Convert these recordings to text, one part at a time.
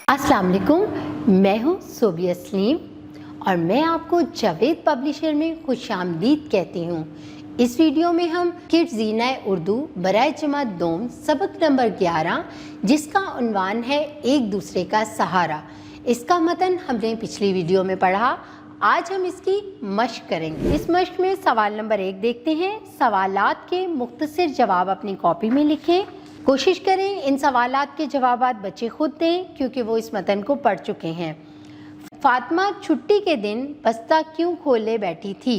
अस्सलाम वालेकुम, मैं हूँ सोबिया सलीम और मैं आपको जावेद पब्लिशर में खुशामदीद कहती हूँ। इस वीडियो में हम किड्स ज़ीना उर्दू बराए जमात दोम सबक नंबर 11 जिसका उन्वान है एक दूसरे का सहारा, इसका मतन हमने पिछली वीडियो में पढ़ा। आज हम इसकी मश्क करेंगे। इस मश्क में सवाल नंबर 1 देखते हैं। सवालात के मुख्तसर जवाब अपनी कॉपी में लिखें। कोशिश करें इन सवालात के जवाबात बच्चे खुद दें क्योंकि वो इस मतन को पढ़ चुके हैं। फातिमा छुट्टी के दिन बस्ता क्यों खोले बैठी थी?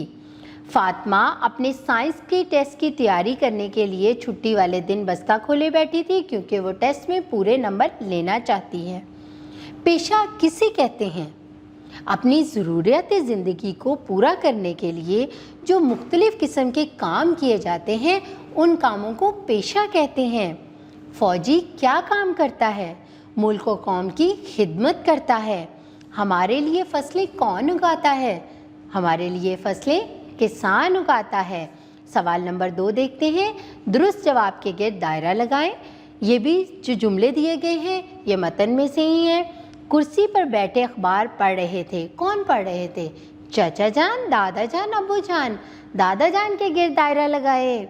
फातिमा अपने साइंस के टेस्ट की तैयारी करने के लिए छुट्टी वाले दिन बस्ता खोले बैठी थी क्योंकि वो टेस्ट में पूरे नंबर लेना चाहती है। पेशा किसे कहते हैं? अपनी ज़रूरियात ज़िंदगी को पूरा करने के लिए जो मुख्तलिफ़ किस्म के काम किए जाते हैं उन कामों को पेशा कहते हैं। फ़ौजी क्या काम करता है? मुल्क व कौम की खिदमत करता है। हमारे लिए फसलें कौन उगाता है? हमारे लिए फसलें किसान उगाता है। सवाल नंबर 2 देखते हैं। दुरुस्त जवाब के गिर्द दायरा लगाएं। ये भी जो जुमले दिए गए हैं ये मतन में से ही हैं। कुर्सी पर बैठे अखबार पढ़ रहे थे। कौन पढ़ रहे थे? चाचा जान, दादा जान, अब्बू जान। दादा जान के गिर्द दायरा लगाए।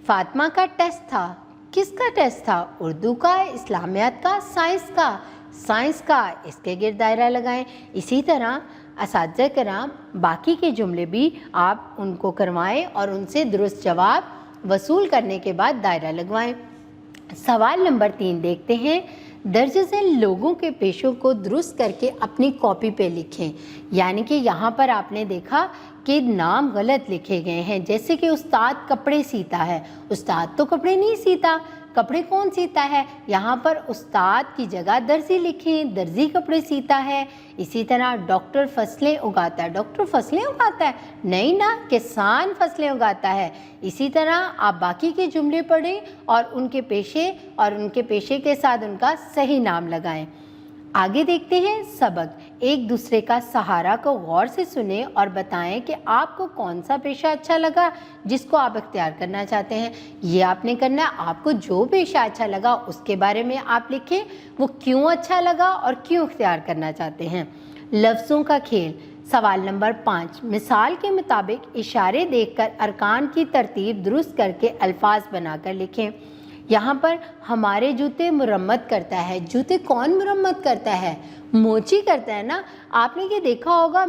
फातिमा का टेस्ट था। किसका टेस्ट था? उर्दू का, इस्लामियात का, साइंस का? साइंस का। इसके गिर्द दायरा लगाएं। इसी तरह असातिज़ा कराम बाकी के जुमले भी आप उनको करवाएं और उनसे दुरुस्त जवाब वसूल करने के बाद दायरा लगवाएं। सवाल नंबर 3 देखते हैं। दर्ज झेल लोगों के पेशों को दुरुस्त करके अपनी कॉपी पे लिखें। यानी कि यहाँ पर आपने देखा कि नाम गलत लिखे गए हैं। जैसे कि उस्ताद कपड़े सीता है, उस्ताद तो कपड़े नहीं सीता। कपड़े कौन सीता है? यहाँ पर उस्ताद की जगह दर्जी लिखें, दर्जी कपड़े सीता है। इसी तरह डॉक्टर फसलें उगाता है, डॉक्टर फसलें उगाता है नहीं ना, किसान फसलें उगाता है। इसी तरह आप बाकी के जुमले पढ़ें और उनके पेशे के साथ उनका सही नाम लगाएं। आगे देखते हैं सबक एक दूसरे का सहारा को गौर से सुने और बताएं कि आपको कौन सा पेशा अच्छा लगा जिसको आप इख्तियार करना चाहते हैं। ये आपने करना है। आपको जो पेशा अच्छा लगा उसके बारे में आप लिखें, वो क्यों अच्छा लगा और क्यों इख्तियार करना चाहते हैं। लफ्ज़ों का खेल। सवाल नंबर 5 मिसाल के मुताबिक इशारे देखकर अरकान की तरतीब दुरुस्त करके अल्फाज बनाकर लिखें। यहाँ पर हमारे जूते मुरम्मत करता है। जूते कौन मुरम्मत करता है? मोची करता है ना। आपने ये देखा होगा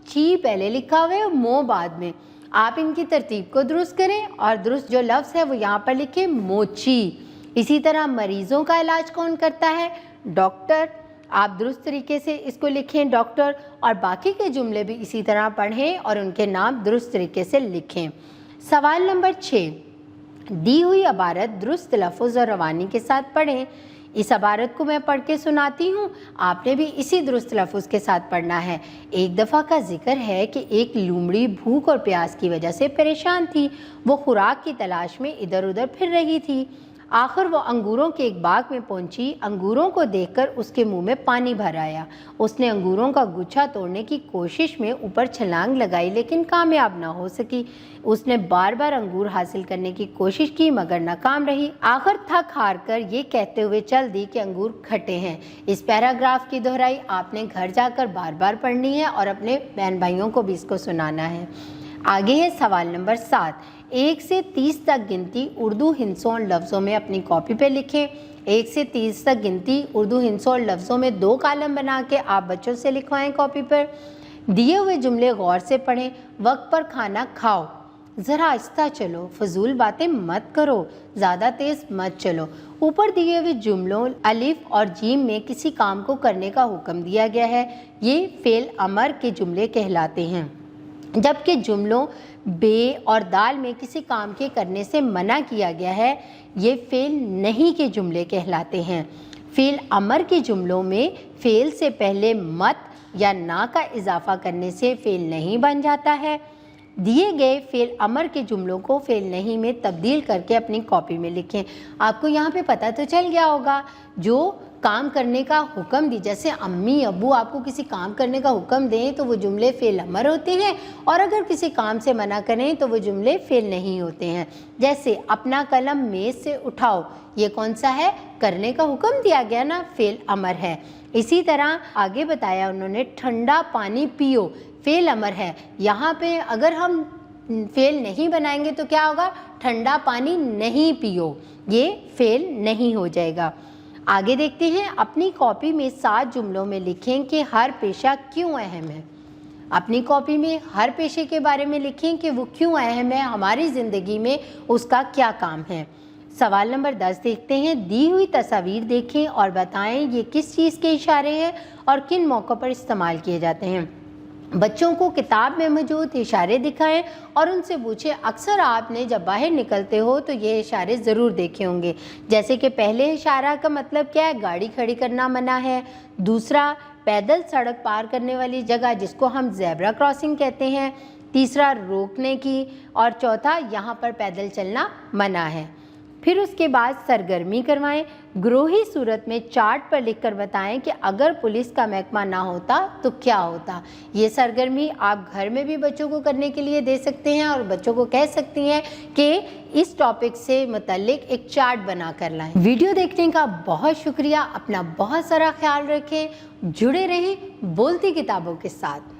ची पहले लिखा हुआ है, मो बाद में। आप इनकी तरतीब को दुरुस्त करें और दुरुस्त जो लफ्ज़ है वो यहाँ पर लिखें, मोची। इसी तरह मरीज़ों का इलाज कौन करता है? डॉक्टर। आप दुरुस्त तरीके से इसको लिखें, डॉक्टर। और बाकी के जुमले भी इसी तरह पढ़ें और उनके नाम दुरुस्त तरीके से लिखें। सवाल नंबर 6 दी हुई इबारत दुरुस्त लफ्ज़ और रवानी के साथ पढ़ें। इस इबारत को मैं पढ़ के सुनाती हूँ, आपने भी इसी दुरुस्त लफ्ज़ के साथ पढ़ना है। एक दफ़ा का जिक्र है कि एक लूमड़ी भूख और प्यास की वजह से परेशान थी। वो खुराक की तलाश में इधर उधर फिर रही थी। आखिर वो अंगूरों के एक बाग में पहुंची। अंगूरों को देखकर उसके मुंह में पानी भर आया। उसने अंगूरों का गुच्छा तोड़ने की कोशिश में ऊपर छलांग लगाई लेकिन कामयाब ना हो सकी। उसने बार बार अंगूर हासिल करने की कोशिश की मगर नाकाम रही। आखिर थक हार कर ये कहते हुए चल दी कि अंगूर खट्टे हैं। इस पैराग्राफ की दोहराई आपने घर जाकर बार बार पढ़नी है और अपने बहन भाइयों को भी इसको सुनाना है। आगे है सवाल नंबर 7 1 से 30 तक गिनती उर्दू हिंसों और लफ्ज़ों में अपनी कॉपी पे लिखें। 1 से 30 तक गिनती उर्दू हिंसों और लफ्ज़ों में 2 कॉलम बना के आप बच्चों से लिखवाएं कॉपी पर। दिए हुए जुमले गौर से पढ़ें। वक्त पर खाना खाओ, ज़रा आहिस्ता चलो, फजूल बातें मत करो, ज़्यादा तेज़ मत चलो। ऊपर दिए हुए जुमलों अलिफ और जीम में किसी काम को करने का हुक्म दिया गया है। ये फ़ेल अमर के जुमले कहलाते हैं, जबकि जुमलों बे और दाल में किसी काम के करने से मना किया गया है। ये फ़ेल नहीं के जुमले कहलाते हैं। फ़ेल अमर के जुमलों में फ़ेल से पहले मत या ना का इजाफ़ा करने से फ़ेल नहीं बन जाता है। दिए गए फेल अमर के जुमलों को फेल नहीं में तब्दील करके अपनी कॉपी में लिखें। आपको यहाँ पे पता तो चल गया होगा, जो काम करने का हुक्म दी, जैसे अम्मी अब्बू आपको किसी काम करने का हुक्म दें तो वो जुमले फेल अमर होते हैं, और अगर किसी काम से मना करें तो वो जुमले फेल नहीं होते हैं। जैसे अपना कलम मेज से उठाओ, ये कौन सा है? करने का हुक्म दिया गया ना, फेल अमर है। इसी तरह आगे बताया उन्होंने, ठंडा पानी पियो, फेल अमर है। यहाँ पे अगर हम फेल नहीं बनाएंगे तो क्या होगा? ठंडा पानी नहीं पियो, ये फेल नहीं हो जाएगा। आगे देखते हैं, अपनी कॉपी में 7 जुमलों में लिखें कि हर पेशा क्यों अहम है। अपनी कॉपी में हर पेशे के बारे में लिखें कि वो क्यों अहम है, हमारी ज़िंदगी में उसका क्या काम है। सवाल नंबर 10 देखते हैं, दी हुई तस्वीर देखें और बताएं ये किस चीज़ के इशारे हैं और किन मौक़ों पर इस्तेमाल किए जाते हैं। बच्चों को किताब में मौजूद इशारे दिखाएं और उनसे पूछें, अक्सर आपने जब बाहर निकलते हो तो ये इशारे ज़रूर देखे होंगे। जैसे कि पहले इशारा का मतलब क्या है? गाड़ी खड़ी करना मना है। दूसरा, पैदल सड़क पार करने वाली जगह जिसको हम ज़ेब्रा क्रॉसिंग कहते हैं। तीसरा, रोकने की। और चौथा, यहाँ पर पैदल चलना मना है। फिर उसके बाद सरगर्मी करवाएं। ग्रोही सूरत में चार्ट पर लिखकर बताएं कि अगर पुलिस का महकमा ना होता तो क्या होता। ये सरगर्मी आप घर में भी बच्चों को करने के लिए दे सकते हैं और बच्चों को कह सकती हैं कि इस टॉपिक से मुतल्लिक एक चार्ट बना कर लाएं। वीडियो देखने का बहुत शुक्रिया। अपना बहुत सारा ख्याल रखें। जुड़े रहें बोलती किताबों के साथ।